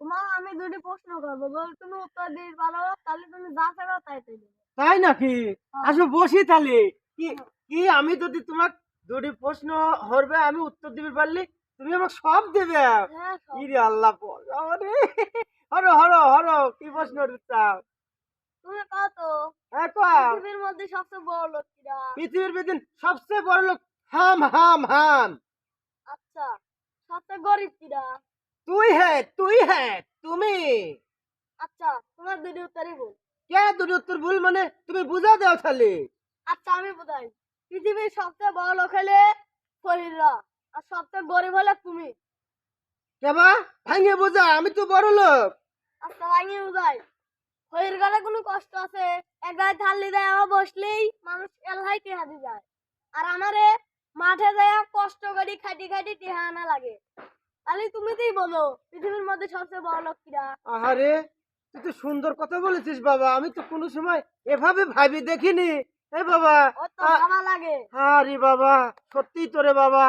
তোমার আমি দুটি প্রশ্ন করবো, যদি তুমি উত্তর দিতে পারো তাহলে তুমি যা চাইবে তাই দেবো। তাই নাকি? হ্যাঁ। আসো বসি তাহলে। কি কি আমি যদি তোমাক দুটি প্রশ্ন হরবে আমি উত্তর দিতে পারলি তুমি আমাকে সব দেবে। হ্যাঁ, সব। ইরে আল্লাহ আরে হরো হরো হরো কি প্রশ্ন দিতাম? তুমি কও তো, হ্যাঁ কও। পৃথিবীর মধ্যে সবচেয়ে বড় লোক কিরা? পৃথিবীর ভিতর সবচেয়ে বড় লোক হাম হাম হাম। আচ্ছা, সবচেয়ে গরিব কিরা? তুই হ্যাঁ তুমি। আচ্ছা, তোমার দুটি উত্তরই ভুল। কে দুটি উত্তর ভুল মানে তুমি বুঝা দাও তাহলে। আচ্ছা, আমি বোঝাই। পৃথিবীর সবচেয়ে বড় লোক হলে ফহিররা, আর সবচেয়ে গরিব হলে তুমি। কেবা ভাঙে বোঝা আমি তো বড় লোক। আচ্ছা, ভাঙিয়ে বোঝাই। ফহির গেলে কোনো কষ্ট আছে? এক গায়ে থাল্লি দেয় আমার বসলেই মানুষ এলহাই টেহা দিয়ে যায়। আর আমারে মাঠে যায় কষ্ট করি খাটি খাটি টেহা আনা লাগে। তাহলে তুমি তুই বলো, পৃথিবীর মধ্যে সবচেয়ে বড় লোক কিরা? আহারে তুই তো সুন্দর কথা বলেছিস বাবা, আমি তো কোনো সময় এভাবে ভাবি দেখিনি। এ বাবা ও তো ভালো লাগে। আরে বাবা সত্যি তো রে বাবা।